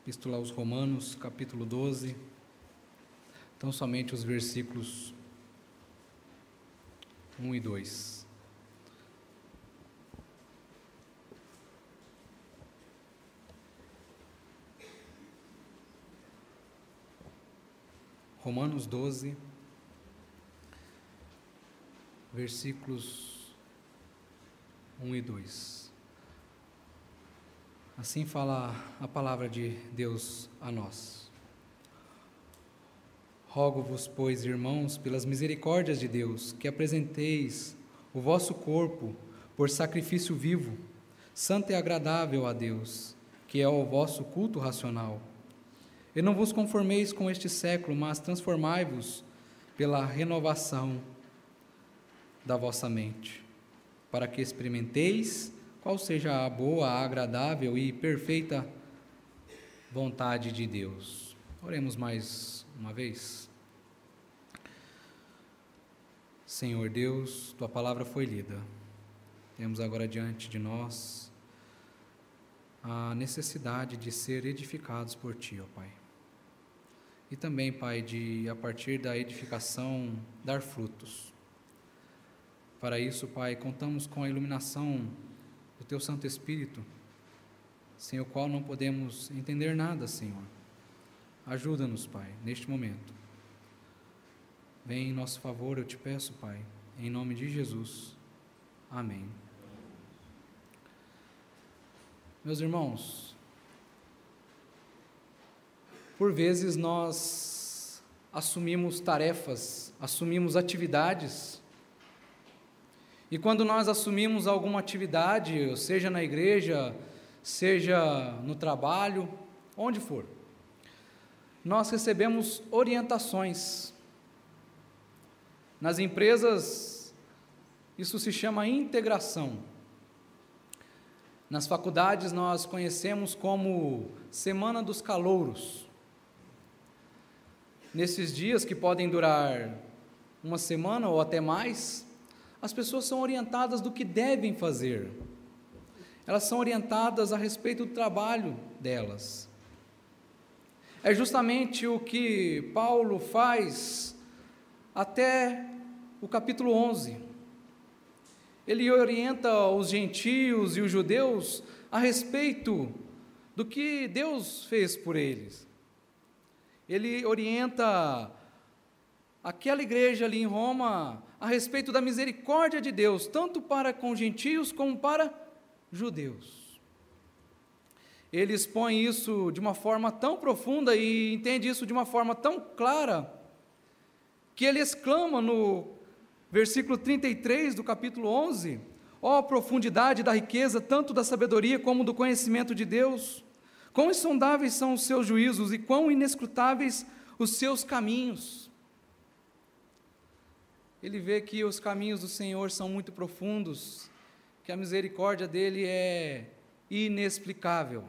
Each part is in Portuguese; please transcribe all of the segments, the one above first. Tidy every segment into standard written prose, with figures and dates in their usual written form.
Epístola aos Romanos, capítulo 12, então somente os versículos 1 e 2. Romanos 12, versículos 1 e 2. Assim fala a palavra de Deus a nós. Rogo-vos, pois, irmãos, pelas misericórdias de Deus, que apresenteis o vosso corpo por sacrifício vivo, santo e agradável a Deus, que é o vosso culto racional. E não vos conformeis com este século, mas transformai-vos pela renovação da vossa mente, para que experimenteis qual seja a boa, agradável e perfeita vontade de Deus. Oremos mais uma vez. Senhor Deus, Tua palavra foi lida. Temos agora diante de nós a necessidade de ser edificados por Ti, ó Pai. E também, Pai, de a partir da edificação dar frutos. Para isso, Pai, contamos com a iluminação do Teu Santo Espírito, sem o qual não podemos entender nada, Senhor. Ajuda-nos, Pai, neste momento. Vem em nosso favor, eu te peço, Pai, em nome de Jesus. Amém. Meus irmãos, por vezes nós assumimos tarefas, assumimos atividades, e quando nós assumimos alguma atividade, seja na igreja, seja no trabalho, onde for, nós recebemos orientações. Nas empresas, isso se chama integração. Nas faculdades, nós conhecemos como Semana dos Calouros. Nesses dias, que podem durar uma semana ou até mais, as pessoas são orientadas do que devem fazer. Elas são orientadas a respeito do trabalho delas. É justamente o que Paulo faz até o capítulo 11. Ele orienta os gentios e os judeus a respeito do que Deus fez por eles. Ele orienta aquela igreja ali em Roma a respeito da misericórdia de Deus, tanto para com gentios como para judeus. Ele expõe isso de uma forma tão profunda e entende isso de uma forma tão clara, que ele exclama no versículo 33 do capítulo 11, ó profundidade da riqueza, tanto da sabedoria como do conhecimento de Deus, quão insondáveis são os seus juízos e quão inescrutáveis os seus caminhos. Ele vê que os caminhos do Senhor são muito profundos, que a misericórdia dele é inexplicável.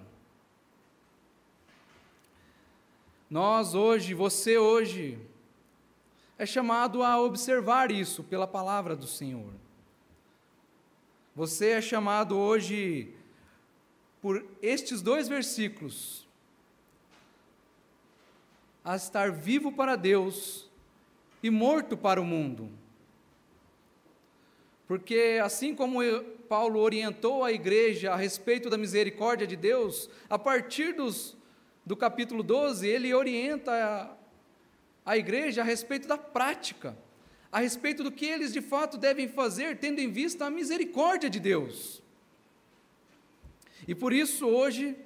Nós hoje, você hoje, é chamado a observar isso pela palavra do Senhor. Você é chamado hoje, por estes dois versículos, a estar vivo para Deus e morto para o mundo. Porque assim como Paulo orientou a igreja a respeito da misericórdia de Deus, a partir do capítulo 12, ele orienta a igreja a respeito da prática, a respeito do que eles de fato devem fazer, tendo em vista a misericórdia de Deus. E por isso hoje,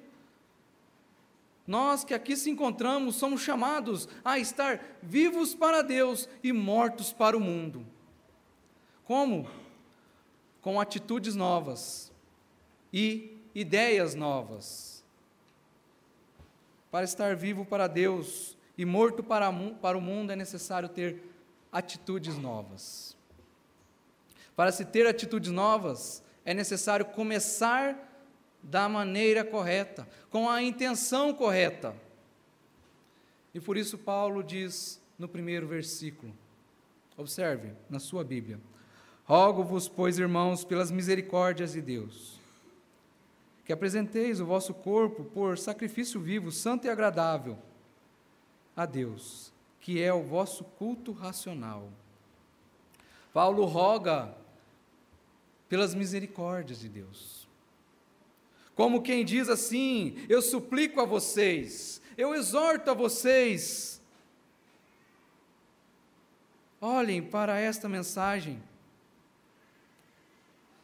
nós que aqui se encontramos, somos chamados a estar vivos para Deus e mortos para o mundo. Como? Com atitudes novas e ideias novas. Para estar vivo para Deus e morto para o mundo é necessário ter atitudes novas. Para se ter atitudes novas, é necessário começar da maneira correta, com a intenção correta. E por isso Paulo diz no primeiro versículo, observe na sua Bíblia: rogo-vos, pois, irmãos, pelas misericórdias de Deus, que apresenteis o vosso corpo por sacrifício vivo, santo e agradável a Deus, que é o vosso culto racional. Paulo roga pelas misericórdias de Deus. Como quem diz assim: eu suplico a vocês, eu exorto a vocês, olhem para esta mensagem.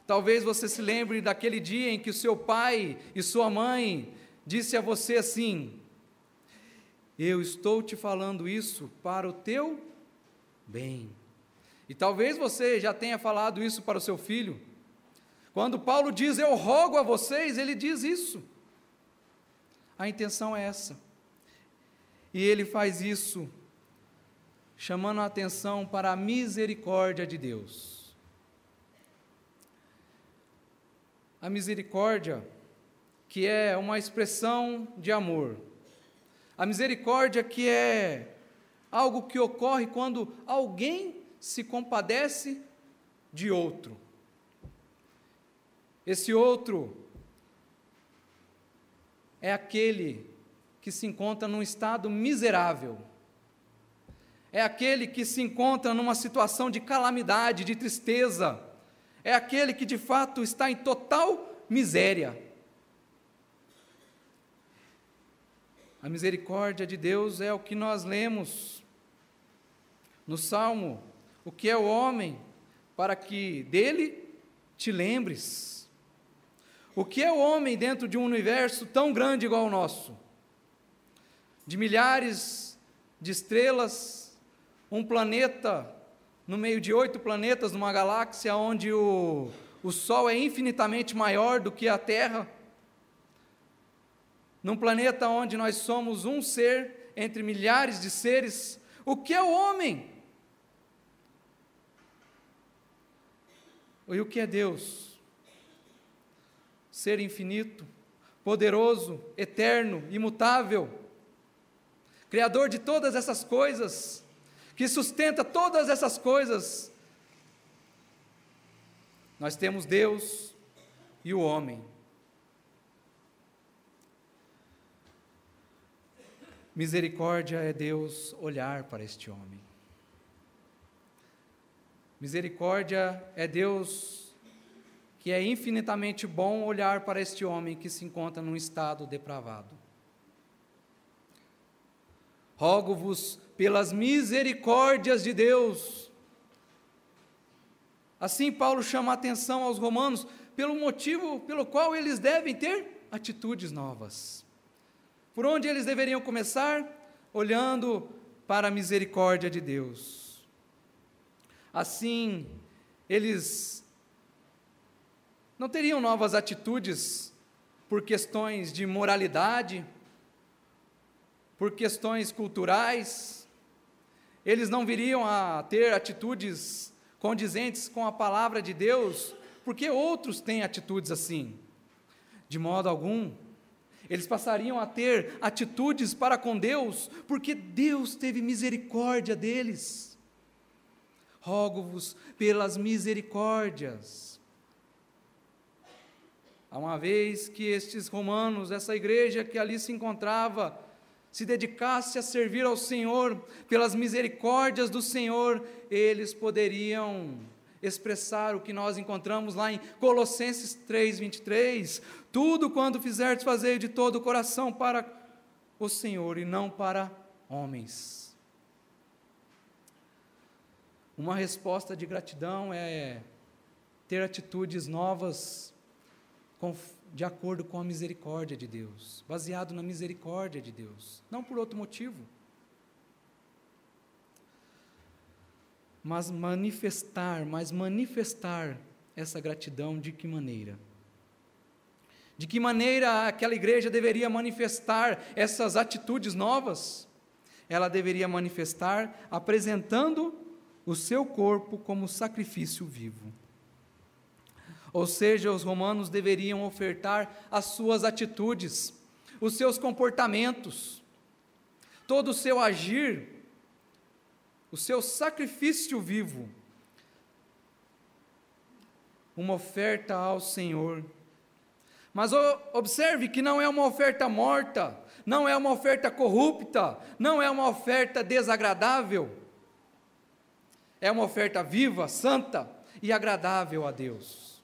Talvez você se lembre daquele dia em que o seu pai e sua mãe disse a você assim: eu estou te falando isso para o teu bem. E talvez você já tenha falado isso para o seu filho. Quando Paulo diz eu rogo a vocês, ele diz isso. A intenção é essa. E ele faz isso chamando a atenção para a misericórdia de Deus. A misericórdia, que é uma expressão de amor. A misericórdia, que é algo que ocorre quando alguém se compadece de outro. Esse outro é aquele que se encontra num estado miserável. É aquele que se encontra numa situação de calamidade, de tristeza. É aquele que de fato está em total miséria. A misericórdia de Deus é o que nós lemos no Salmo: o que é o homem para que dele te lembres? O que é o homem dentro de um universo tão grande igual ao nosso? De milhares de estrelas, um planeta no meio de 8 planetas, numa galáxia onde o Sol é infinitamente maior do que a Terra, num planeta onde nós somos um ser entre milhares de seres. O que é o homem? E o que é Deus? Ser infinito, poderoso, eterno, imutável, Criador de todas essas coisas, que sustenta todas essas coisas. Nós temos Deus e o homem. Misericórdia é Deus olhar para este homem. Misericórdia é Deus que é infinitamente bom olhar para este homem que se encontra num estado depravado. Rogo-vos pelas misericórdias de Deus. Assim Paulo chama a atenção aos romanos pelo motivo pelo qual eles devem ter atitudes novas. Por onde eles deveriam começar? Olhando para a misericórdia de Deus. Assim, eles não teriam novas atitudes por questões de moralidade, por questões culturais. Eles não viriam a ter atitudes condizentes com a palavra de Deus, porque outros têm atitudes assim. De modo algum, eles passariam a ter atitudes para com Deus, porque Deus teve misericórdia deles. Rogo-vos pelas misericórdias. Há uma vez que estes romanos, essa igreja que ali se encontrava, se dedicasse a servir ao Senhor, pelas misericórdias do Senhor, eles poderiam expressar o que nós encontramos lá em Colossenses 3:23, tudo quanto fizerdes, fazei de todo o coração para o Senhor e não para homens. Uma resposta de gratidão é ter atitudes novas de acordo com a misericórdia de Deus, baseado na misericórdia de Deus, não por outro motivo. Mas manifestar essa gratidão de que maneira? De que maneira aquela igreja deveria manifestar essas atitudes novas? Ela deveria manifestar apresentando o seu corpo como sacrifício vivo. Ou seja, os romanos deveriam ofertar as suas atitudes, os seus comportamentos, todo o seu agir, o seu sacrifício vivo, uma oferta ao Senhor, Mas observe que não é uma oferta morta, não é uma oferta corrupta, não é uma oferta desagradável. É uma oferta viva, santa e agradável a Deus.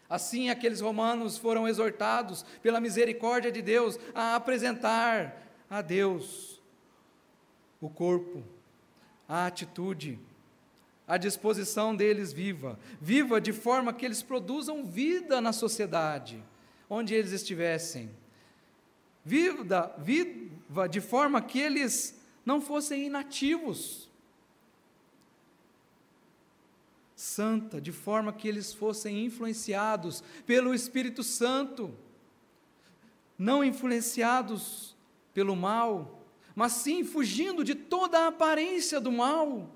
Assim, aqueles romanos foram exortados pela misericórdia de Deus a apresentar a Deus o corpo, a atitude, a disposição deles viva de forma que eles produzam vida na sociedade, onde eles estivessem, viva de forma que eles não fossem inativos, santa, de forma que eles fossem influenciados pelo Espírito Santo, não influenciados pelo mal, mas sim fugindo de toda a aparência do mal.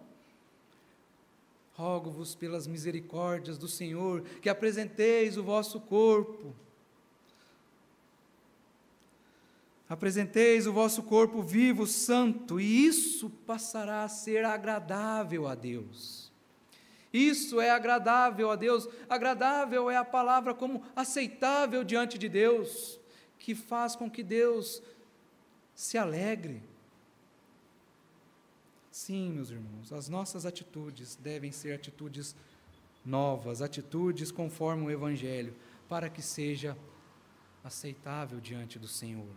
Rogo-vos pelas misericórdias do Senhor, que apresenteis o vosso corpo. Apresenteis o vosso corpo vivo, santo, e isso passará a ser agradável a Deus. Isso é agradável a Deus. Agradável é a palavra como aceitável diante de Deus, que faz com que Deus se alegre. Sim, meus irmãos, as nossas atitudes devem ser atitudes novas, atitudes conforme o Evangelho, para que seja aceitável diante do Senhor.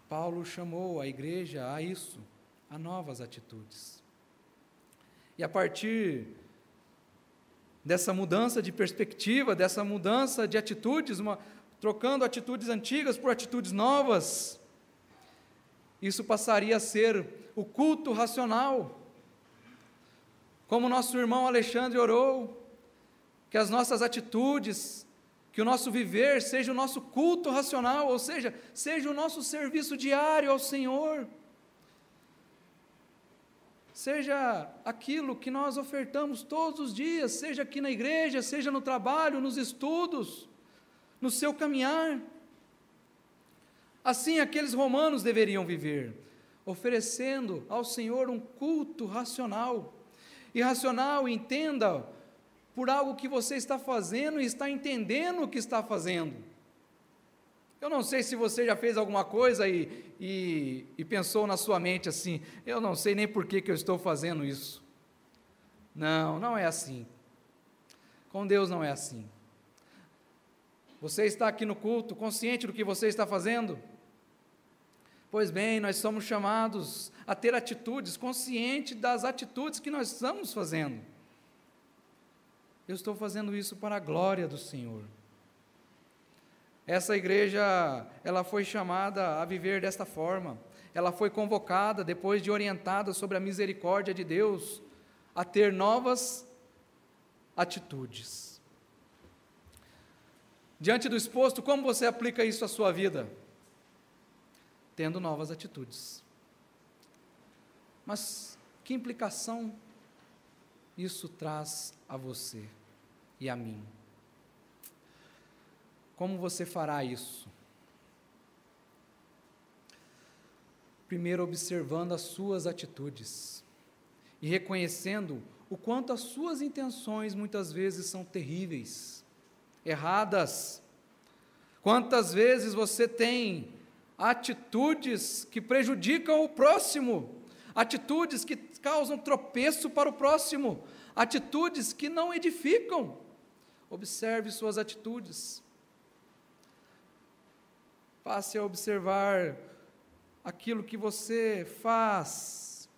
Paulo chamou a igreja a isso, a novas atitudes. E a partir dessa mudança de perspectiva, dessa mudança de atitudes, trocando atitudes antigas por atitudes novas, isso passaria a ser o culto racional. Como nosso irmão Alexandre orou, que as nossas atitudes, que o nosso viver seja o nosso culto racional, ou seja o nosso serviço diário ao Senhor, seja aquilo que nós ofertamos todos os dias, seja aqui na igreja, seja no trabalho, nos estudos, no seu caminhar. Assim aqueles romanos deveriam viver, oferecendo ao Senhor um culto racional. E racional, entenda, por algo que você está fazendo e está entendendo o que está fazendo. Eu não sei se você já fez alguma coisa e pensou na sua mente assim, eu não sei nem por que eu estou fazendo isso. Não é assim. Com Deus não é assim. Você está aqui no culto, consciente do que você está fazendo? Pois bem, nós somos chamados a ter atitudes, consciente das atitudes que nós estamos fazendo. Eu estou fazendo isso para a glória do Senhor. Essa igreja, ela foi chamada a viver desta forma. Ela foi convocada, depois de orientada sobre a misericórdia de Deus, a ter novas atitudes. Diante do exposto, como você aplica isso à sua vida? Tendo novas atitudes. Mas que implicação isso traz a você e a mim? Como você fará isso? Primeiro, observando as suas atitudes e reconhecendo o quanto as suas intenções muitas vezes são terríveis, erradas. Quantas vezes você tem atitudes que prejudicam o próximo, atitudes que causam tropeço para o próximo, atitudes que não edificam. Observe suas atitudes. Passe a observar aquilo que você faz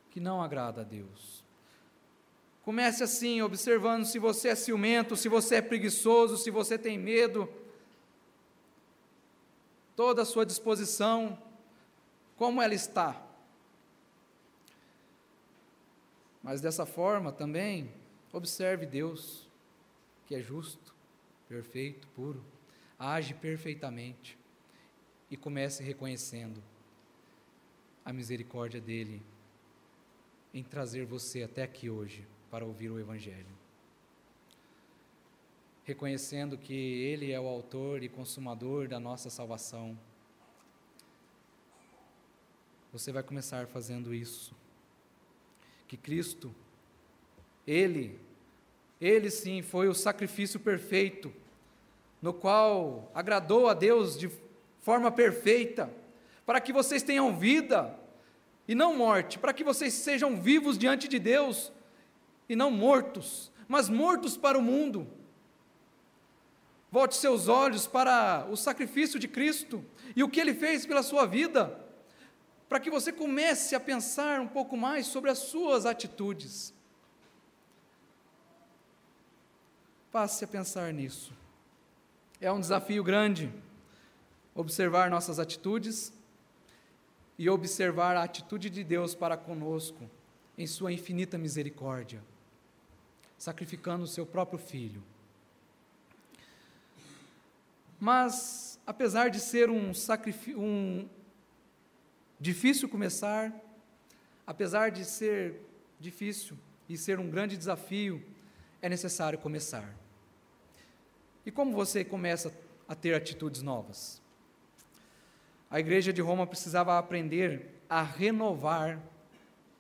que não agrada a Deus. Comece assim, observando se você é ciumento, se você é preguiçoso, se você tem medo, toda a sua disposição, como ela está. Mas dessa forma também, observe Deus, que é justo, perfeito, puro, age perfeitamente, e comece reconhecendo a misericórdia dEle em trazer você até aqui hoje para ouvir o Evangelho. Reconhecendo que Ele é o autor e consumador da nossa salvação. Você vai começar fazendo isso. Que Cristo, Ele Ele sim foi o sacrifício perfeito, no qual agradou a Deus de forma perfeita, para que vocês tenham vida e não morte, para que vocês sejam vivos diante de Deus e não mortos, mas mortos para o mundo. Volte seus olhos para o sacrifício de Cristo e o que Ele fez pela sua vida, para que você comece a pensar um pouco mais sobre as suas atitudes. Passe a pensar nisso. É um desafio grande observar nossas atitudes e observar a atitude de Deus para conosco em sua infinita misericórdia, sacrificando o seu próprio Filho. Mas, apesar de ser difícil começar, apesar de ser difícil e ser um grande desafio, é necessário começar. E como você começa a ter atitudes novas? A igreja de Roma precisava aprender a renovar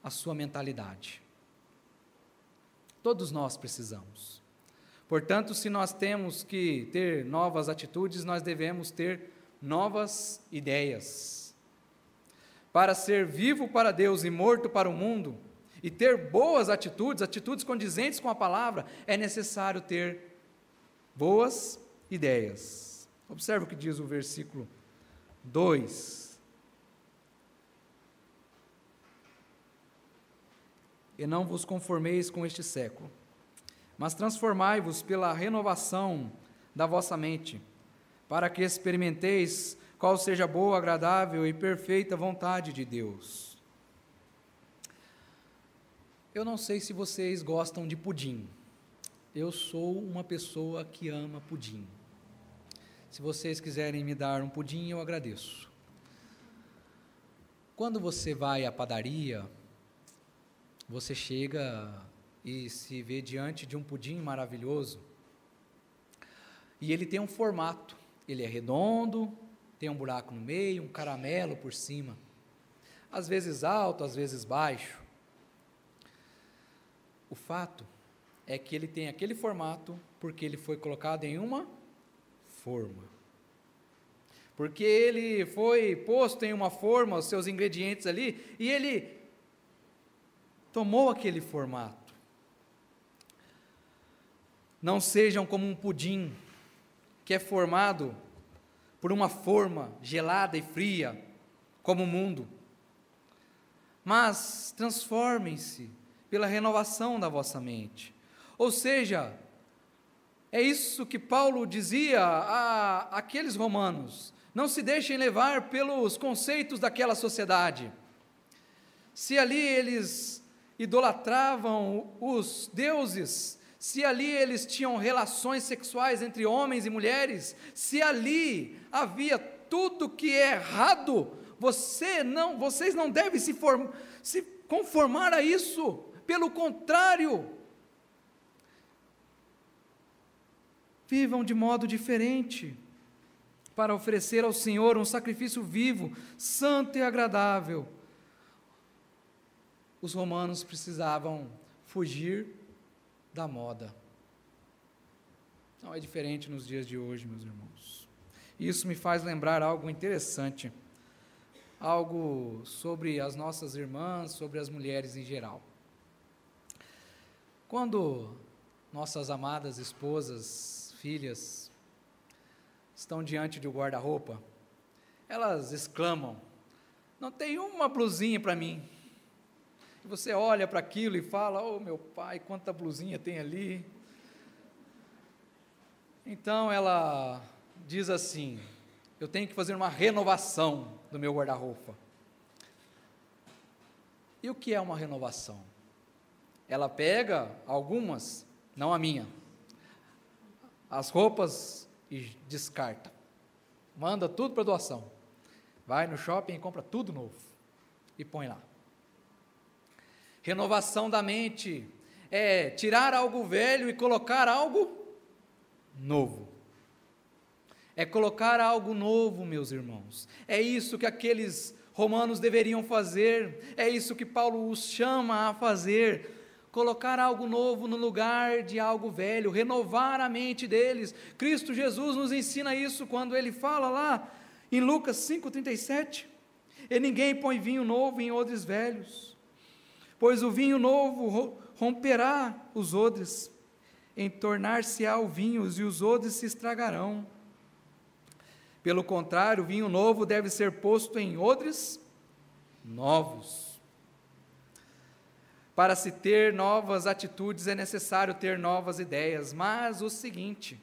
a sua mentalidade. Todos nós precisamos. Portanto, se nós temos que ter novas atitudes, nós devemos ter novas ideias. Para ser vivo para Deus e morto para o mundo, e ter boas atitudes, atitudes condizentes com a palavra, é necessário ter boas ideias. Observe o que diz o versículo 2. E não vos conformeis com este século, mas transformai-vos pela renovação da vossa mente, para que experimenteis qual seja a boa, agradável e perfeita vontade de Deus. Eu não sei se vocês gostam de pudim. Eu sou uma pessoa que ama pudim. Se vocês quiserem me dar um pudim, eu agradeço. Quando você vai à padaria, você chega e se vê diante de um pudim maravilhoso, e ele tem um formato, ele é redondo, tem um buraco no meio, um caramelo por cima, às vezes alto, às vezes baixo. O fato é que ele tem aquele formato porque ele foi colocado em uma forma. Porque ele foi posto em uma forma, os seus ingredientes ali, e ele tomou aquele formato. Não sejam como um pudim que é formado por uma forma gelada e fria, como o mundo. Mas transformem-se pela renovação da vossa mente. Ou seja, é isso que Paulo dizia àqueles romanos: não se deixem levar pelos conceitos daquela sociedade. Se ali eles idolatravam os deuses, se ali eles tinham relações sexuais entre homens e mulheres, se ali havia tudo que é errado, vocês não devem se conformar a isso. Pelo contrário, vivam de modo diferente, para oferecer ao Senhor um sacrifício vivo, santo e agradável. Os romanos precisavam fugir da moda. Não é diferente nos dias de hoje, meus irmãos. Isso me faz lembrar algo interessante, algo sobre as nossas irmãs, sobre as mulheres em geral. Quando nossas amadas esposas, filhas, estão diante de um guarda-roupa, elas exclamam: não tem uma blusinha para mim. E você olha para aquilo e fala: oh meu pai, quanta blusinha tem ali. Então ela diz assim: eu tenho que fazer uma renovação do meu guarda-roupa. E o que é uma renovação? Ela pega algumas, não a minha, as roupas e descarta, manda tudo para doação, vai no shopping e compra tudo novo e põe lá. Renovação da mente é tirar algo velho e colocar algo novo. É colocar algo novo, meus irmãos. É isso que aqueles romanos deveriam fazer, é isso que Paulo os chama a fazer. colocar algo novo no lugar de algo velho, renovar a mente deles. Cristo Jesus nos ensina isso quando ele fala lá em Lucas 5,37, e ninguém põe vinho novo em odres velhos, pois o vinho novo romperá os odres, entornar-se-á o vinho e os odres se estragarão. Pelo contrário, o vinho novo deve ser posto em odres novos. Para se ter novas atitudes é necessário ter novas ideias, mas o seguinte: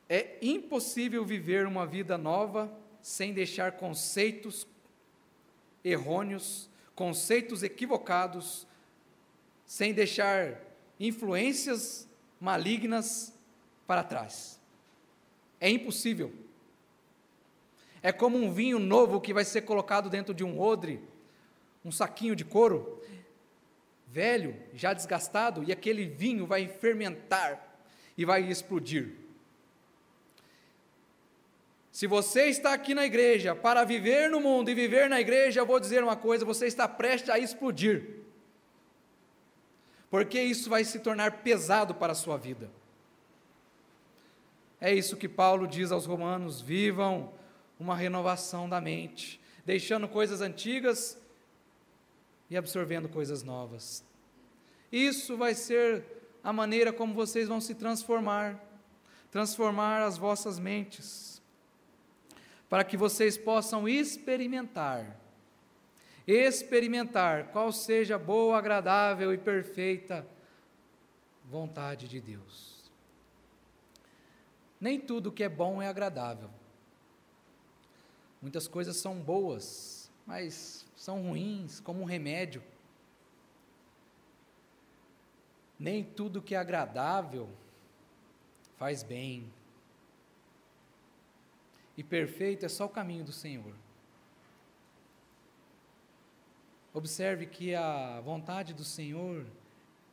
é impossível viver uma vida nova sem deixar conceitos errôneos, conceitos equivocados, sem deixar influências malignas para trás. É impossível. É como um vinho novo que vai ser colocado dentro de um odre, um saquinho de couro, velho, já desgastado, e aquele vinho vai fermentar e vai explodir. Se você está aqui na igreja para viver no mundo e viver na igreja, eu vou dizer uma coisa: você está prestes a explodir, porque isso vai se tornar pesado para a sua vida. É isso que Paulo diz aos romanos: vivam uma renovação da mente, deixando coisas antigas e absorvendo coisas novas. Isso vai ser a maneira como vocês vão se transformar as vossas mentes, para que vocês possam experimentar qual seja a boa, agradável e perfeita vontade de Deus. Nem tudo que é bom é agradável. Muitas coisas são boas, mas são ruins, como um remédio. Nem tudo que é agradável faz bem. E perfeito é só o caminho do Senhor. Observe que a vontade do Senhor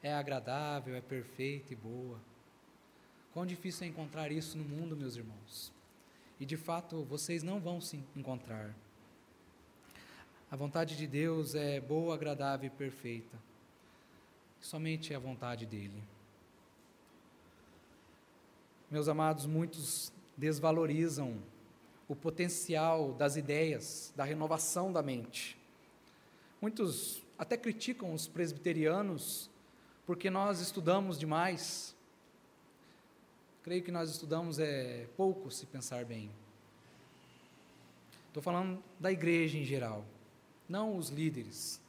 é agradável, é perfeita e boa. Quão difícil é encontrar isso no mundo, meus irmãos. E de fato, vocês não vão se encontrar. A vontade de Deus é boa, agradável e perfeita. Somente é a vontade dEle. Meus amados, muitos desvalorizam o potencial das ideias, da renovação da mente. Muitos até criticam os presbiterianos porque nós estudamos demais. Creio que nós estudamos pouco, se pensar bem. Estou falando da igreja em geral, não os líderes.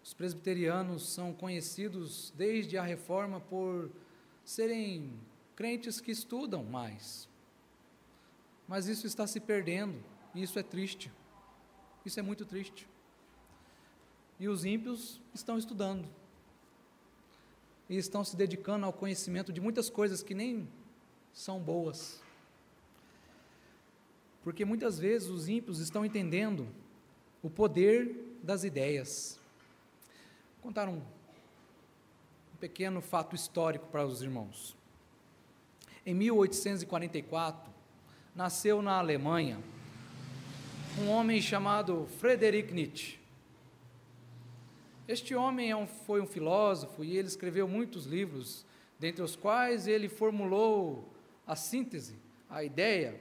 Os presbiterianos são conhecidos desde a Reforma por serem crentes que estudam mais. Mas isso está se perdendo, e isso é triste. Isso é muito triste. E os ímpios estão estudando. E estão se dedicando ao conhecimento de muitas coisas que nem são boas. Porque muitas vezes os ímpios estão entendendo o poder das ideias. Vou contar um pequeno fato histórico para os irmãos. Em 1844, nasceu na Alemanha um homem chamado Friedrich Nietzsche. Este homem foi um filósofo e ele escreveu muitos livros, dentre os quais ele formulou a síntese, a ideia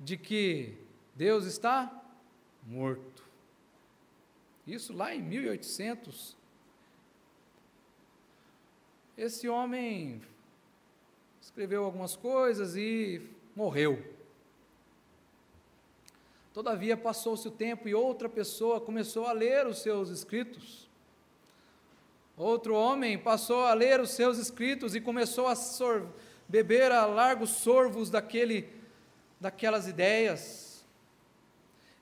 de que Deus está morto. Isso lá em 1800. Esse homem escreveu algumas coisas e morreu. Todavia, passou-se o tempo e outra pessoa começou a ler os seus escritos. Outro homem passou a ler os seus escritos e começou a beber a largos sorvos daquelas ideias.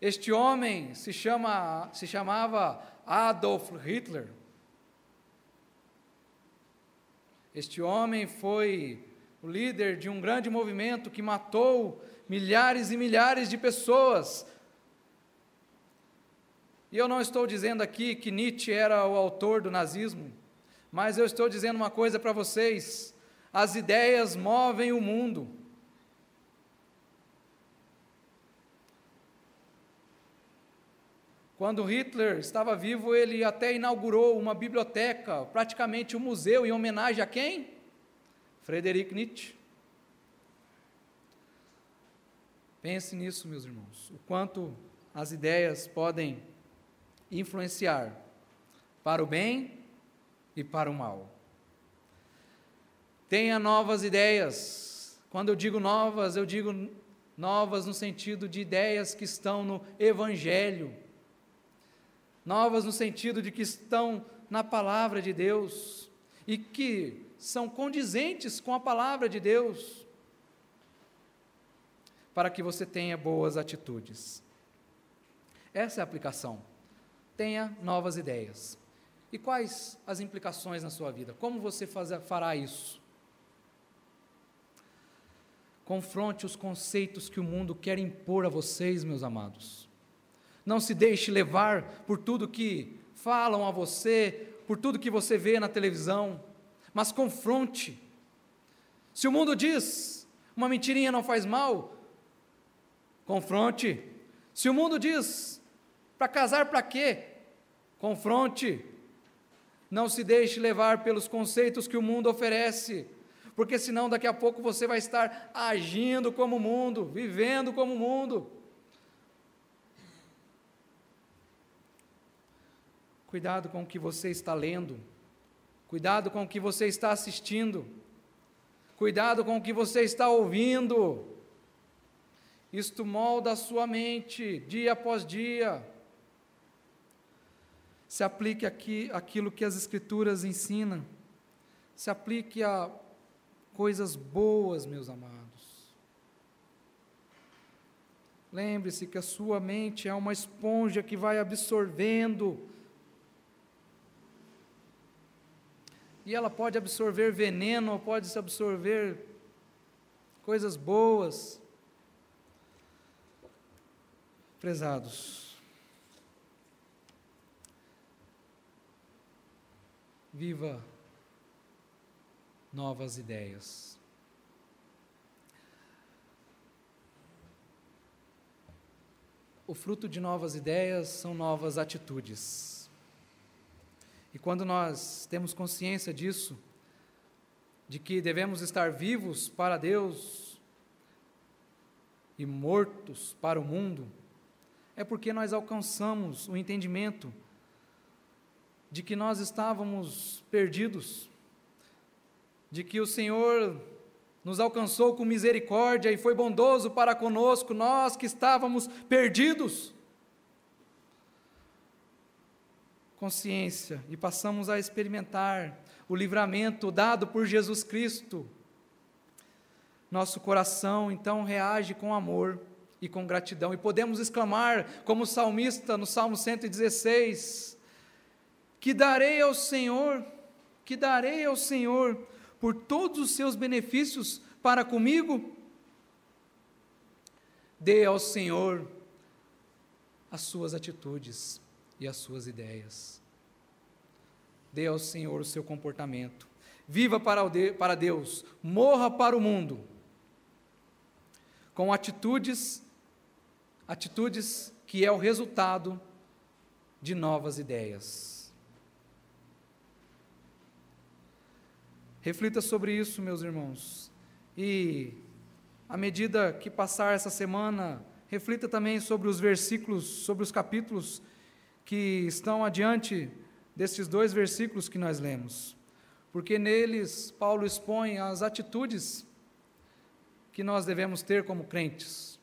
Este homem se chamava Adolf Hitler. Este homem foi o líder de um grande movimento que matou milhares e milhares de pessoas. E eu não estou dizendo aqui que Nietzsche era o autor do nazismo, mas eu estou dizendo uma coisa para vocês: as ideias movem o mundo. Quando Hitler estava vivo, ele até inaugurou uma biblioteca, praticamente um museu, em homenagem a quem? Friedrich Nietzsche. Pense nisso, meus irmãos, o quanto as ideias podem influenciar para o bem e para o mal. Tenha novas ideias. Quando eu digo novas no sentido de ideias que estão no Evangelho, novas no sentido de que estão na palavra de Deus e que são condizentes com a palavra de Deus, para que você tenha boas atitudes. Essa é a aplicação. Tenha novas ideias. E quais as implicações na sua vida? Como você fará isso? Confronte os conceitos que o mundo quer impor a vocês, meus amados. Não se deixe levar por tudo que falam a você, por tudo que você vê na televisão, mas confronte. Se o mundo diz, uma mentirinha não faz mal, confronte. Se o mundo diz, para casar para quê? Confronte. Não se deixe levar pelos conceitos que o mundo oferece, porque senão daqui a pouco você vai estar agindo como o mundo, vivendo como o mundo. Cuidado com o que você está lendo, cuidado com o que você está assistindo, cuidado com o que você está ouvindo. Isto molda a sua mente dia após dia. Se aplique aqui aquilo que as Escrituras ensinam, se aplique a coisas boas, meus amados. Lembre-se que a sua mente é uma esponja que vai absorvendo, e ela pode absorver veneno, ou pode se absorver coisas boas. Prezados, viva novas ideias. O fruto de novas ideias são novas atitudes. E quando nós temos consciência disso, de que devemos estar vivos para Deus e mortos para o mundo, é porque nós alcançamos o entendimento de que nós estávamos perdidos, de que o Senhor nos alcançou com misericórdia e foi bondoso para conosco, nós que estávamos perdidos. Consciência, e passamos a experimentar o livramento dado por Jesus Cristo. Nosso coração, então, reage com amor e com gratidão, e podemos exclamar, como o salmista no Salmo 116, que darei ao Senhor por todos os seus benefícios para comigo? Dê ao Senhor as suas atitudes e as suas ideias. Dê ao Senhor o seu comportamento. Viva para Deus, morra para o mundo, com atitudes que é o resultado de novas ideias. Reflita sobre isso, meus irmãos, e à medida que passar essa semana, reflita também sobre os versículos, sobre os capítulos que estão adiante destes 2 versículos que nós lemos, porque neles Paulo expõe as atitudes que nós devemos ter como crentes.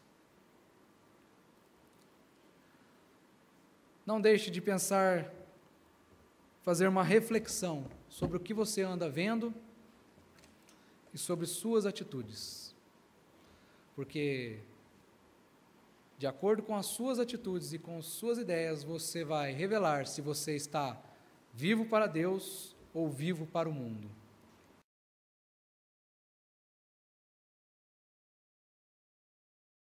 Não deixe de pensar, fazer uma reflexão sobre o que você anda vendo e sobre suas atitudes, porque de acordo com as suas atitudes e com suas ideias, você vai revelar se você está vivo para Deus ou vivo para o mundo.